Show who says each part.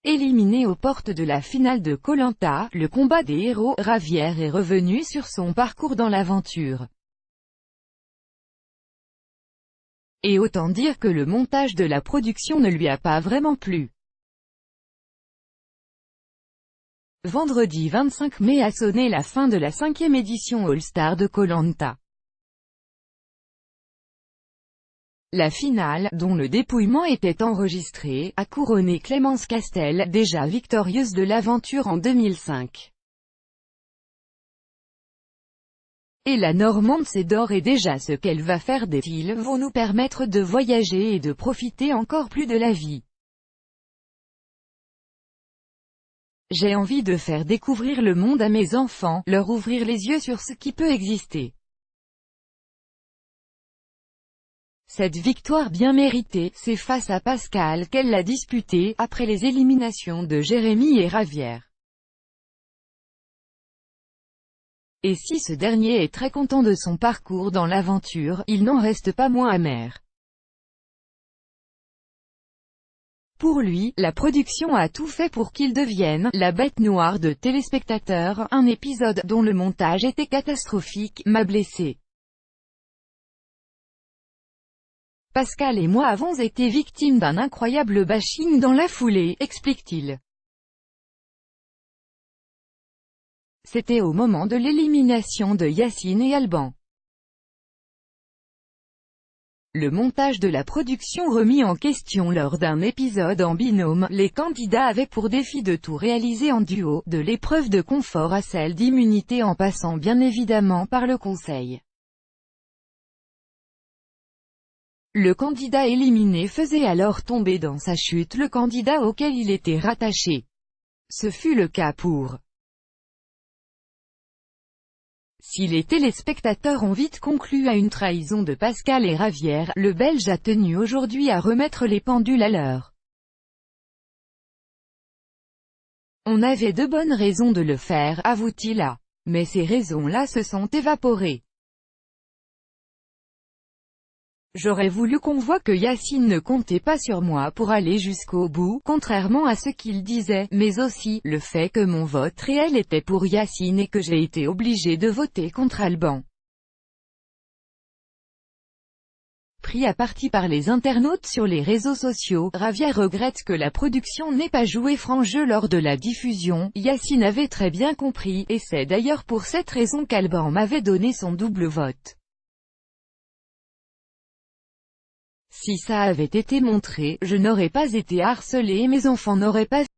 Speaker 1: Éliminé aux portes de la finale de Koh-Lanta, le combat des héros, Ravière est revenu sur son parcours dans l'aventure. Et autant dire que le montage de la production ne lui a pas vraiment plu. Vendredi 25 mai a sonné la fin de la 5e édition All-Star de Koh-Lanta. La finale, dont le dépouillement était enregistré, a couronné Clémence Castel, déjà victorieuse de l'aventure en 2005. Et la Normande sait d'ores et déjà ce qu'elle va faire des îles vont nous permettre de voyager et de profiter encore plus de la vie. J'ai envie de faire découvrir le monde à mes enfants, leur ouvrir les yeux sur ce qui peut exister. Cette victoire bien méritée, c'est face à Pascal qu'elle l'a disputée, après les éliminations de Jérémy et Ravière. Et si ce dernier est très content de son parcours dans l'aventure, il n'en reste pas moins amer. Pour lui, la production a tout fait pour qu'il devienne la bête noire de téléspectateurs. Un épisode dont le montage était catastrophique m'a blessé. Pascal et moi avons été victimes d'un incroyable bashing dans la foulée, explique-t-il. C'était au moment de l'élimination de Yacine et Alban. Le montage de la production remis en question lors d'un épisode en binôme, les candidats avaient pour défi de tout réaliser en duo, de l'épreuve de confort à celle d'immunité en passant bien évidemment par le conseil. Le candidat éliminé faisait alors tomber dans sa chute le candidat auquel il était rattaché. Ce fut le cas pour. Si les téléspectateurs ont vite conclu à une trahison de Pascal et Ravière, le Belge a tenu aujourd'hui à remettre les pendules à l'heure. On avait de bonnes raisons de le faire, avoue-t-il. Mais ces raisons-là se sont évaporées. J'aurais voulu qu'on voie que Yacine ne comptait pas sur moi pour aller jusqu'au bout, contrairement à ce qu'il disait, mais aussi, le fait que mon vote réel était pour Yacine et que j'ai été obligé de voter contre Alban. Pris à partie par les internautes sur les réseaux sociaux, Ravière regrette que la production n'ait pas joué franc jeu lors de la diffusion. Yacine avait très bien compris, et c'est d'ailleurs pour cette raison qu'Alban m'avait donné son double vote. Si ça avait été montré, je n'aurais pas été harcelé et mes enfants n'auraient pas